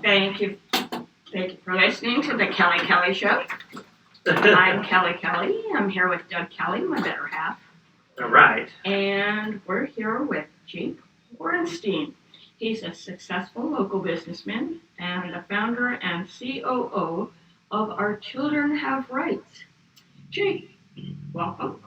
Thank you. Thank you for listening to the Kelly Show. I'm Kelly. I'm here with Doug Kelly, my better half. All right. And we're here with Jake Hornstein. He's a successful local businessman and the founder and COO of Our Children Have Rights. Jake, welcome.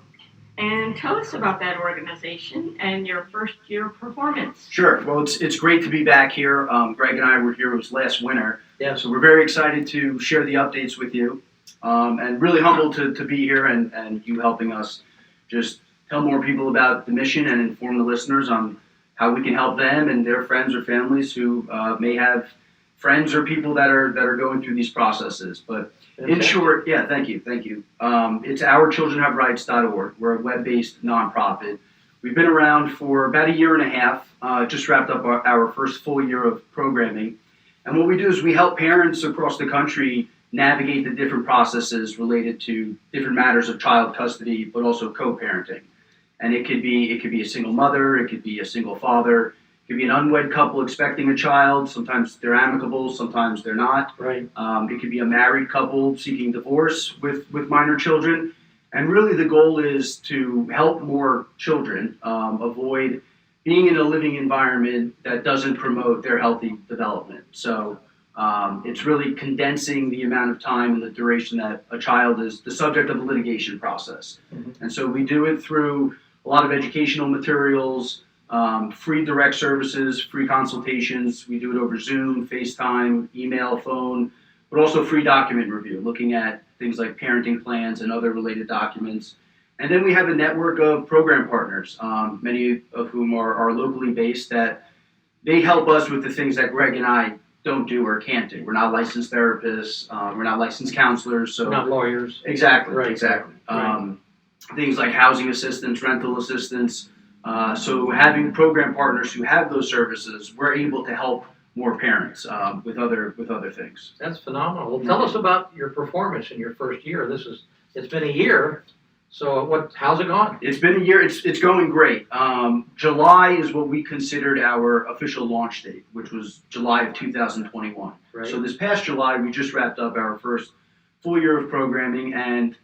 And tell us about that organization and your first year performance. Sure. Well, it's great to be back here. Greg and I were here. It was last winter. Yeah. So we're very excited to share the updates with you, and really humbled to be here and you helping us just tell more people about the mission and inform the listeners on how we can help them and their friends or families who may have friends or people that are going through these processes. But in short, yeah, thank you. It's ourchildrenhaverights.org. We're a web-based nonprofit. We've been around for about a year and a half, just wrapped up our first full year of programming. And what we do is we help parents across the country navigate the different processes related to different matters of child custody, but also co-parenting. And it could be a single mother, it could be a single father, it could be an unwed couple expecting a child. Sometimes they're amicable, sometimes they're not. Right. It could be a married couple seeking divorce with minor children. And really the goal is to help more children avoid being in a living environment that doesn't promote their healthy development. So it's really condensing the amount of time and the duration that a child is the subject of a litigation process. Mm-hmm. And so we do it through a lot of educational materials, free direct services, free consultations. We do it over Zoom, FaceTime, email, phone, but also free document review, looking at things like parenting plans and other related documents. And then we have a network of program partners, many of whom are locally based, that they help us with the things that Greg and I don't do or can't do. We're not licensed therapists, we're not licensed counselors. So not lawyers. Exactly, right. exactly. Right. Things like housing assistance, rental assistance. So having program partners who have those services, we're able to help more parents with other things. That's phenomenal. Well, tell us about your performance in your first year. It's been a year. So how's it gone? It's been a year. It's going great. July is what we considered our official launch date, which was July of 2021. Right. So this past July, we just wrapped up our first full year of programming, and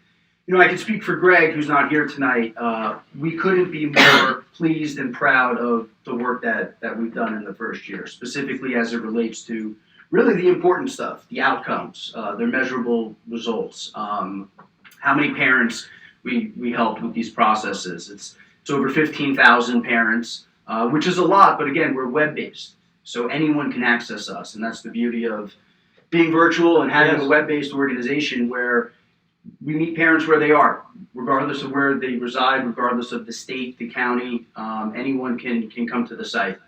I can speak for Greg, who's not here tonight. We couldn't be more pleased and proud of the work that we've done in the first year, specifically as it relates to really the important stuff, the outcomes, their measurable results, how many parents we helped with these processes. It's over 15,000 parents, which is a lot, but again, we're web-based, so anyone can access us, and that's the beauty of being virtual and having a web-based organization where we meet parents where they are, regardless of where they reside, regardless of the state, the county. Anyone can come to the site.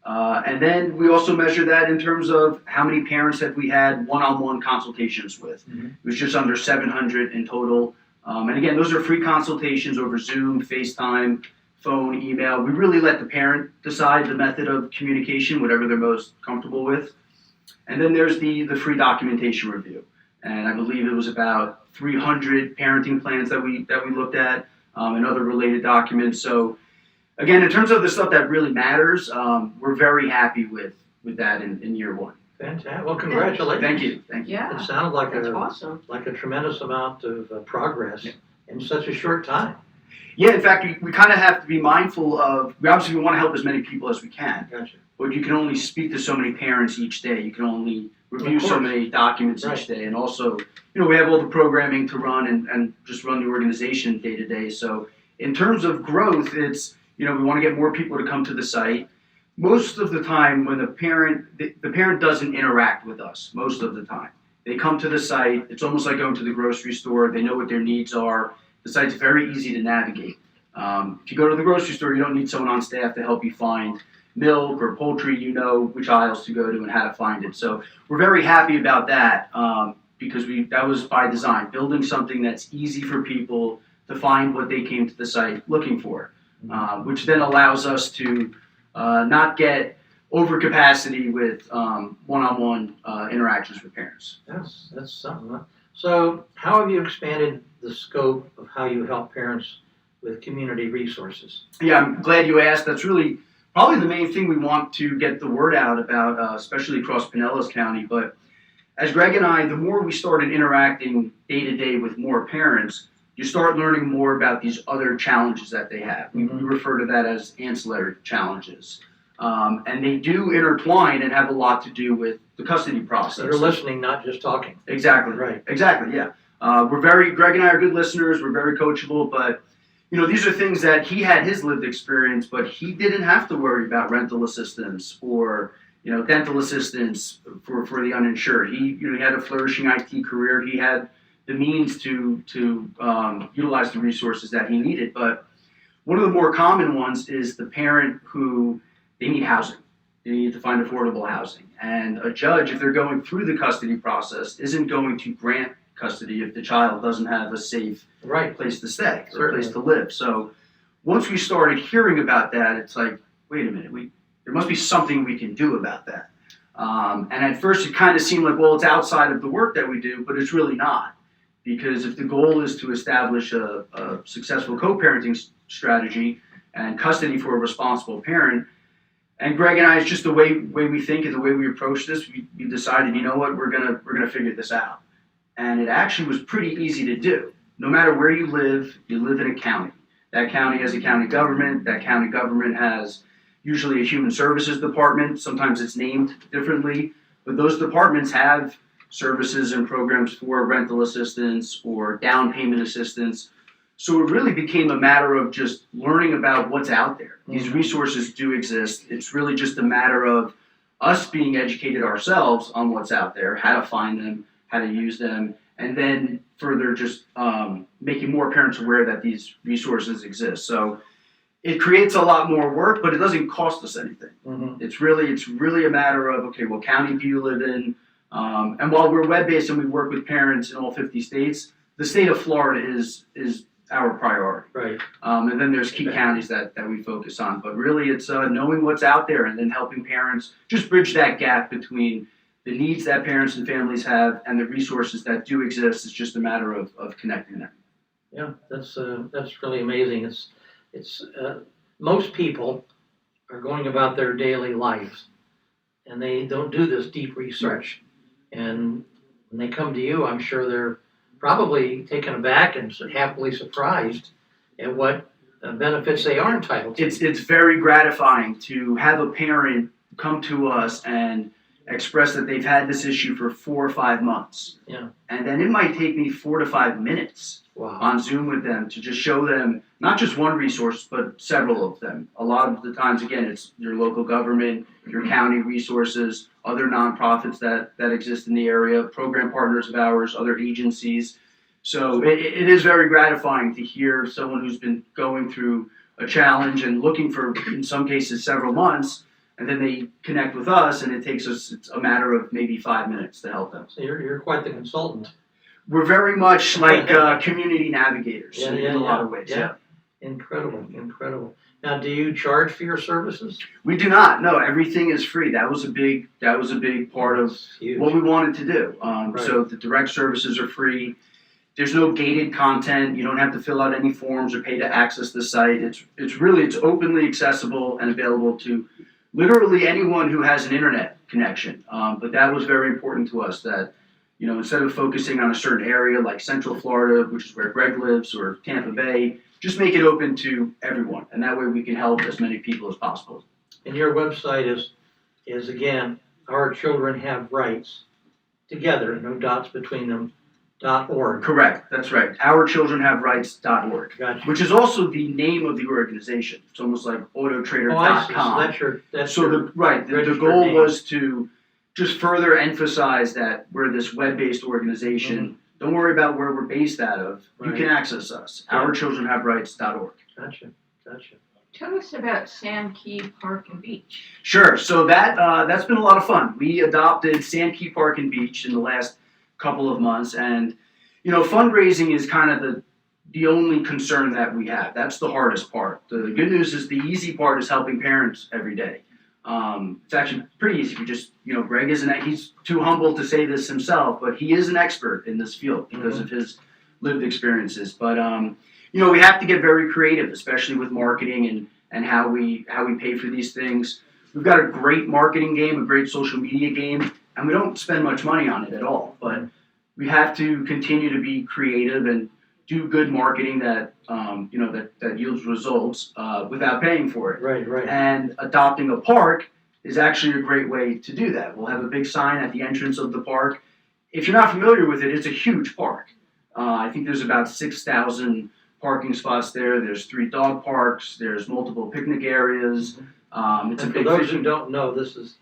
And then we also measure that in terms of how many parents have we had one-on-one consultations with. Mm-hmm. It was just under 700 in total. And again, those are free consultations over Zoom, FaceTime, phone, email. We really let the parent decide the method of communication, whatever they're most comfortable with. And then there's the free documentation review. And I believe it was about 300 parenting plans that we looked at, and other related documents. So again, in terms of the stuff that really matters, we're very happy with that in year one. Fantastic. Well, congratulations. Thank you. Yeah. It sounded like awesome. Like a tremendous amount of progress in such a short time. Yeah, in fact, we kind of have to be mindful of, we want to help as many people as we can. Gotcha. But you can only speak to so many parents each day. You can only review so many documents each day. And also, we have all the programming to run and just run the organization day to day. So in terms of growth, it's, we want to get more people to come to the site. Most of the time when the parent doesn't interact with us, most of the time. They come to the site. It's almost like going to the grocery store. They know what their needs are. The site's very easy to navigate. If you go to the grocery store, you don't need someone on staff to help you find milk or poultry. You know which aisles to go to and how to find it. So we're very happy about that because that was by design, building something that's easy for people to find what they came to the site looking for, which then allows us to not get overcapacity with one-on-one interactions with parents. That's something. Huh? So how have you expanded the scope of how you help parents with community resources? Yeah, I'm glad you asked. That's really probably the main thing we want to get the word out about, especially across Pinellas County. But as Greg and I, the more we started interacting day to day with more parents, you start learning more about these other challenges that they have. We refer to that as ancillary challenges. And they do intertwine and have a lot to do with the custody process. You're listening, not just talking. Exactly. Right. Exactly, yeah. Greg and I are good listeners, we're very coachable, but these are things that he had his lived experience, but he didn't have to worry about rental assistance or dental assistance for the uninsured. He had a flourishing IT career. He had the means to utilize the resources that he needed. But one of the more common ones is the parent who they need housing. They need to find affordable housing. And a judge, if they're going through the custody process, isn't going to grant custody if the child doesn't have a safe place to stay or a place to live. So once we started hearing about that, it's like, wait a minute, there must be something we can do about that. And at first it kind of seemed like, well, it's outside of the work that we do, but it's really not. Because if the goal is to establish a successful co-parenting strategy and custody for a responsible parent, and Greg and I, it's just the way we think and the way we approach this, we decided, we're gonna figure this out. And it actually was pretty easy to do. No matter where you live in a county. That county has a county government. That county government has usually a human services department. Sometimes it's named differently, but those departments have services and programs for rental assistance or down payment assistance. So it really became a matter of just learning about what's out there. These resources do exist. It's really just a matter of us being educated ourselves on what's out there, how to find them, how to use them, and then further just making more parents aware that these resources exist. So it creates a lot more work, but it doesn't cost us anything. It's really a matter of, okay, what county do you live in? And while we're web-based and we work with parents in all 50 states, the state of Florida is our priority. Right. And then there's key counties that we focus on. But really it's knowing what's out there and then helping parents just bridge that gap between the needs that parents and families have and the resources that do exist. It's just a matter of connecting them. Yeah, that's really amazing. It's most people are going about their daily lives and they don't do this deep research. And when they come to you, I'm sure they're probably taken aback and happily surprised at what benefits they are entitled to. It's very gratifying to have a parent come to us and express that they've had this issue for 4 or 5 months. Yeah. And then it might take me 4 to 5 minutes on Zoom with them to just show them not just one resource, but several of them. A lot of the times, again, it's your local government, your county resources, other nonprofits that exist in the area, program partners of ours, other agencies. So it is very gratifying to hear someone who's been going through a challenge and looking for, in some cases, several months, and then they connect with us, and it takes us, it's a matter of maybe 5 minutes to help them. So you're quite the consultant. We're very much like community navigators in a lot of ways. Yeah. Incredible. Now, do you charge for your services? We do not. No, everything is free. That was a big part of what we wanted to do. So the direct services are free. There's no gated content. You don't have to fill out any forms or pay to access the site. It's openly accessible and available to literally anyone who has an internet connection. But that was very important to us that, instead of focusing on a certain area like Central Florida, which is where Greg lives, or Tampa Bay, just make it open to everyone. And that way we can help as many people as possible. And your website is again, Our Children Have Rights, together, no dots between them, .org. Correct, that's right. OurChildrenHaveRights.org, Gotcha. which is also the name of the organization. It's almost like autotrader.com. So that's the goal was to just further emphasize that we're this web-based organization. Mm-hmm. Don't worry about where we're based out of. You can access us. OurChildrenHaveRights.org. Gotcha. Tell us about Sand Key Park and Beach. Sure. So that's been a lot of fun. We adopted Sand Key Park and Beach in the last couple of months, and fundraising is kind of the only concern that we have. That's the hardest part. The good news is the easy part is helping parents every day. It's actually pretty easy. Greg he's too humble to say this himself, but he is an expert in this field because of his lived experiences. But we have to get very creative, especially with marketing and and how we pay for these things. We've got a great marketing game, a great social media game, and we don't spend much money on it at all. But we have to continue to be creative and do good marketing that that yields results without paying for it. Right. And adopting a park is actually a great way to do that. We'll have a big sign at the entrance of the park. If you're not familiar with it, it's a huge park. I think there's about 6,000 parking spots there. There's 3 dog parks. There's multiple picnic areas. It's a And for big those who fishing. don't know, this is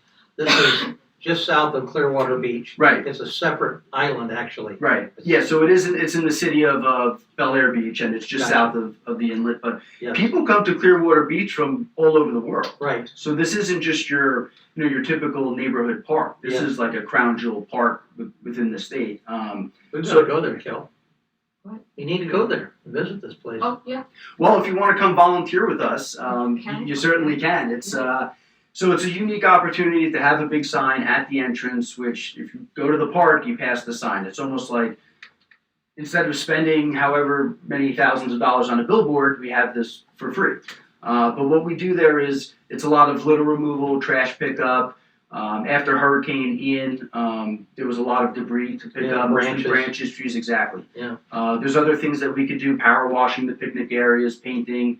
just south of Clearwater Beach. Right. It's a separate island, actually. Right. Yeah. So it isn't. It's in the city of Bel Air Beach, and it's just Gotcha. south of the inlet. But Yes. people come to Clearwater Beach from all over the world. Right. So this isn't just your typical neighborhood park. This Yeah. is like a crown jewel park within the state. We've got So- to go there, Kel. What? You need to go there and visit this place. Oh, yeah. Well, if you want to come volunteer with us, Can. you certainly can. So it's a unique opportunity to have a big sign at the entrance, which if you go to the park, you pass the sign. It's almost like instead of spending however many thousands of dollars on a billboard, we have this for free. But what we do there is it's a lot of litter removal, trash pickup. After Hurricane Ian, there was a lot of debris to pick Yeah, up, mostly branches. branches, trees, exactly. Yeah. There's other things that we could do, power washing the picnic areas, painting.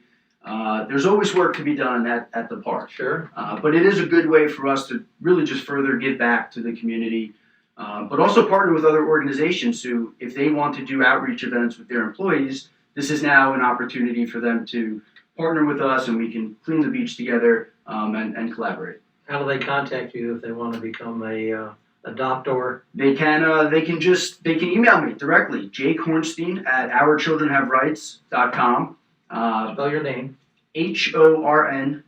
There's always work to be done at the park. Sure. But it is a good way for us to really just further give back to the community, but also partner with other organizations who, if they want to do outreach events with their employees, this is now an opportunity for them to partner with us and we can clean the beach together and collaborate. How do they contact you if they want to become a adopter? They can email me directly, Jake Hornstein at ourchildrenhaverights.com. Spell your name, Hornstein,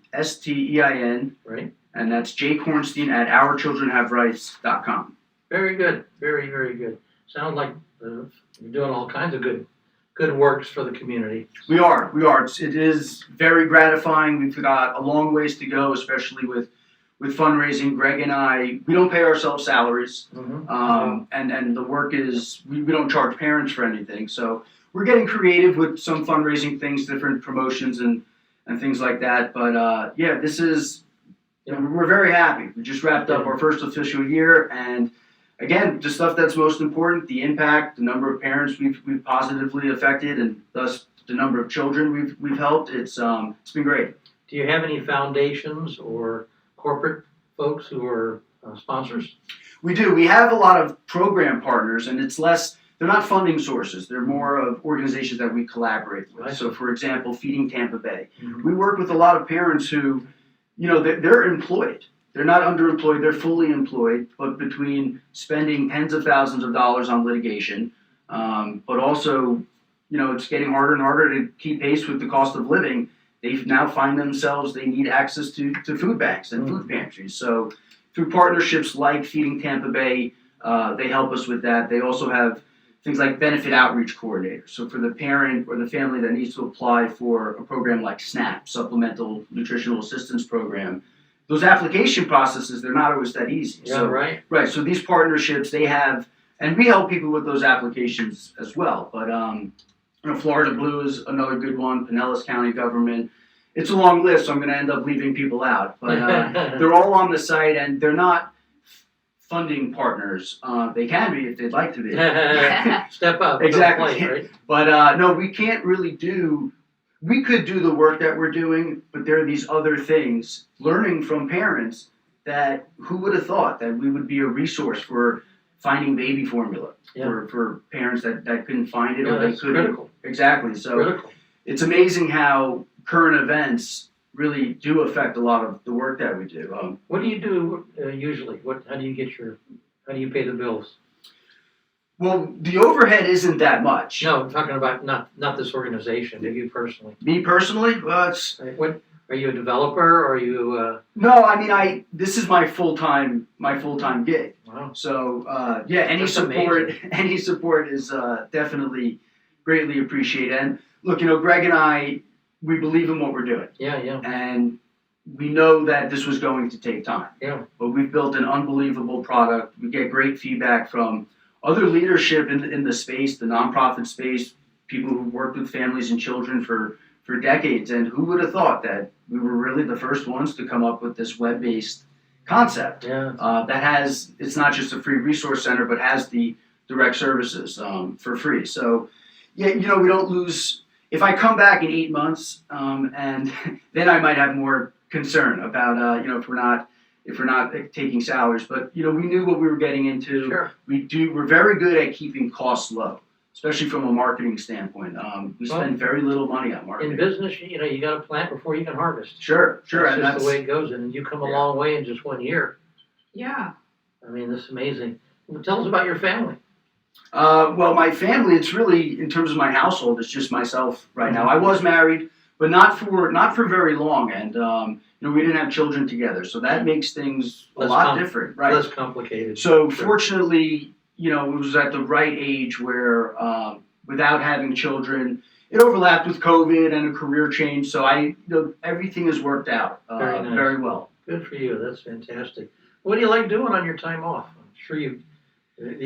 right? and that's Jake Hornstein at ourchildrenhaverights.com. Very good. Very, very good. Sounds like you're doing all kinds of good works for the community. We are. It is very gratifying. We've got a long ways to go, especially with fundraising. Greg and I, we don't pay ourselves salaries, and the work is we don't charge parents for anything. So we're getting creative with some fundraising things, different promotions and things like that. But this is we're very happy. We just wrapped up our first official year, and again, the stuff that's most important, the impact, the number of parents we've positively affected, and thus the number of children we've helped. It's been great. Do you have any foundations or corporate folks who are sponsors? We do. We have a lot of program partners, and they're not funding sources. They're more of organizations that we collaborate with. Right. So, for example, Feeding Tampa Bay. Mhm. We work with a lot of parents who, they're employed. They're not underemployed. They're fully employed. But between spending tens of thousands of dollars on litigation, but also, it's getting harder and harder to keep pace with the cost of living, they now find themselves, they need access to food banks and food pantries. So through partnerships like Feeding Tampa Bay, they help us with that. They also have things like benefit outreach coordinators. So for the parent or the family that needs to apply for a program like SNAP, Supplemental Nutritional Assistance Program, those application processes, they're not always that easy. Yeah, So, right. right. So these partnerships, they have, and we help people with those applications as well. But Florida Blue is another good one. Pinellas County Government. It's a long list, so I'm going to end up leaving people out. But they're all on the site, and they're not funding partners. They can be if they'd like to be. Step up. Exactly. Plate, right? But no, we can't really do. We could do the work that we're doing, but there are these other things. Learning from parents that who would have thought that we would be a resource for finding baby formula for parents that couldn't find it or they that's couldn't. critical. Exactly. So Critical. it's amazing how current events really do affect a lot of the work that we do. What do you do usually? How do you pay the bills? Well, the overhead isn't that much. No, I'm talking about not this organization, but you personally. Me personally, it's What are you, a developer or are you? no. I mean, this is my full time gig. Wow. So any That's support, amazing. any support is definitely greatly appreciated. And look, Greg and I, we believe in what we're doing, Yeah. and we know that this was going to take time. Yeah. But we've built an unbelievable product. We get great feedback from other leadership in the space, the nonprofit space, people who've worked with families and children for decades. And who would have thought that we were really the first ones to come up with this web-based concept. Yeah. It's not just a free resource center, but has the direct services for free. So, yeah, we don't lose. If I come back in 8 months, and then I might have more concern about, if we're not taking salaries. But we knew what we were getting into. Sure. We're very good at keeping costs low, especially from a marketing standpoint. We spend very little money on marketing. In business, you got to plant before you can harvest. Sure. That's just the way it goes, and you come a long way in just 1 year. Yeah. I mean, this is amazing. Well, tell us about your family. Well, my family, it's really, in terms of my household, it's just myself right now. I was married, but not for very long, and we didn't have children together, so that makes things a lot different, right? Less complicated. So fortunately, it was at the right age where, without having children, it overlapped with COVID and a career change. So everything has worked out Very nice. very well. Good for you. That's fantastic. What do you like doing on your time off? I'm sure you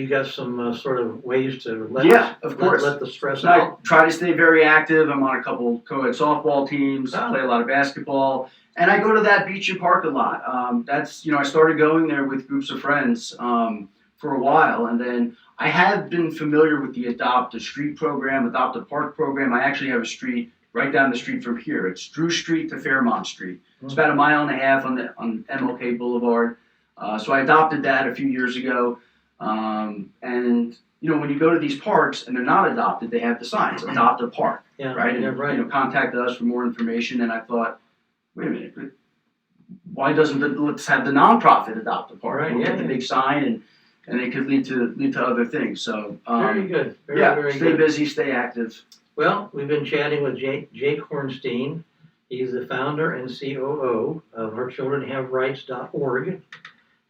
got some sort of ways to let the stress out. I try to stay very active. I'm on a couple co-ed softball teams. Play a lot of basketball, and I go to that beach and park a lot. I started going there with groups of friends for a while, and then I have been familiar with the Adopt a Street program, Adopt a Park program. I actually have a street right down the street from here. It's Drew Street to Fairmont Street. It's about 1.5 miles on MLK Boulevard. So I adopted that a few years ago. And when you go to these parks and they're not adopted, they have the signs, Adopt a Park, right? And, right. Contact us for more information. And I thought, wait a minute, why doesn't let's have the nonprofit adopt a park? Right, We'll get the big sign, and it could lead to other things. So very good. Very stay good. busy, stay active. Well, we've been chatting with Jake Hornstein. He's the founder and COO of OurChildrenHaveRights.org,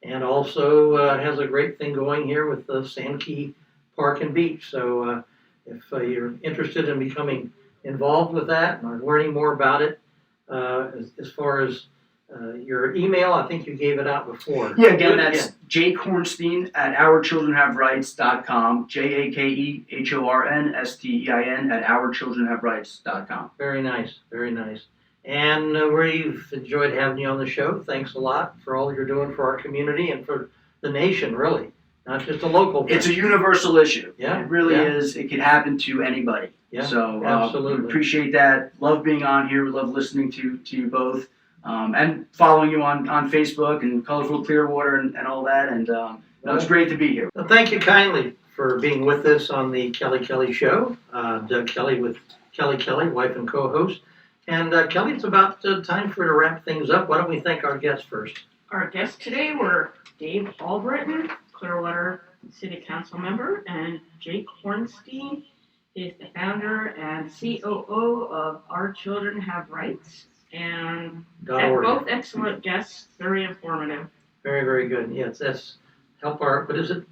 and also has a great thing going here with the Sandkey Park and Beach. So if you're interested in becoming involved with that or learning more about it, as far as your email, I think you gave it out before. Yeah, again, that's Jake Hornstein at OurChildrenHaveRights.com, JakeHornstein at OurChildrenHaveRights.com. Very nice, very nice. And we've enjoyed having you on the show. Thanks a lot for all you're doing for our community and for the nation, really. Not just a local thing. It's a universal issue. Yeah. It really is. It could happen to anybody. Yeah, so absolutely. We appreciate that. Love being on here. We love listening to you both. And following you on Facebook and Colorful Clearwater and all that. And it's great to be here. Well, thank you kindly for being with us on the Kelly Kelly Show. Doug Kelly with Kelly Kelly, wife and co-host. And Kelly, it's about time for to wrap things up. Why don't we thank our guests first? Our guests today were Dave Albritton, Clearwater City Council member, and Jake Hornstein is the founder and COO of Our Children Have Rights. And both excellent guests, very informative. Very, very good. Yes, that's help our, what is it?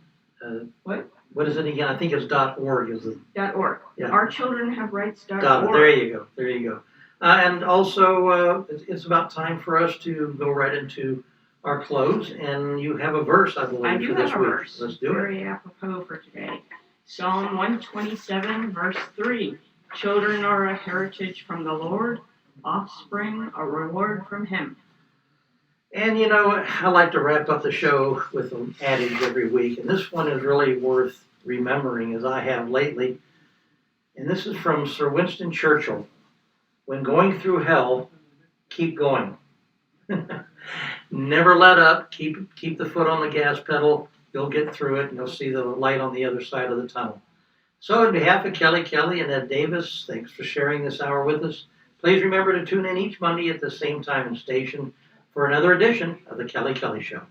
What is it again? I think it's .org. Is it? .org. Yeah. OurChildrenHaveRights.org. There you go. And also, it's about time for us to go right into our close. And you have a verse, I believe, I do for this have a week. verse. Let's do it. Very apropos for today. Psalm 127, verse 3. Children are a heritage from the Lord, offspring a reward from Him. And I like to wrap up the show with an adage every week. And this one is really worth remembering, as I have lately. And this is from Sir Winston Churchill. When going through hell, keep going. Never let up. Keep the foot on the gas pedal. You'll get through it, and you'll see the light on the other side of the tunnel. So on behalf of Kelly Kelly and Ed Davis, thanks for sharing this hour with us. Please remember to tune in each Monday at the same time and station for another edition of the Kelly Kelly Show.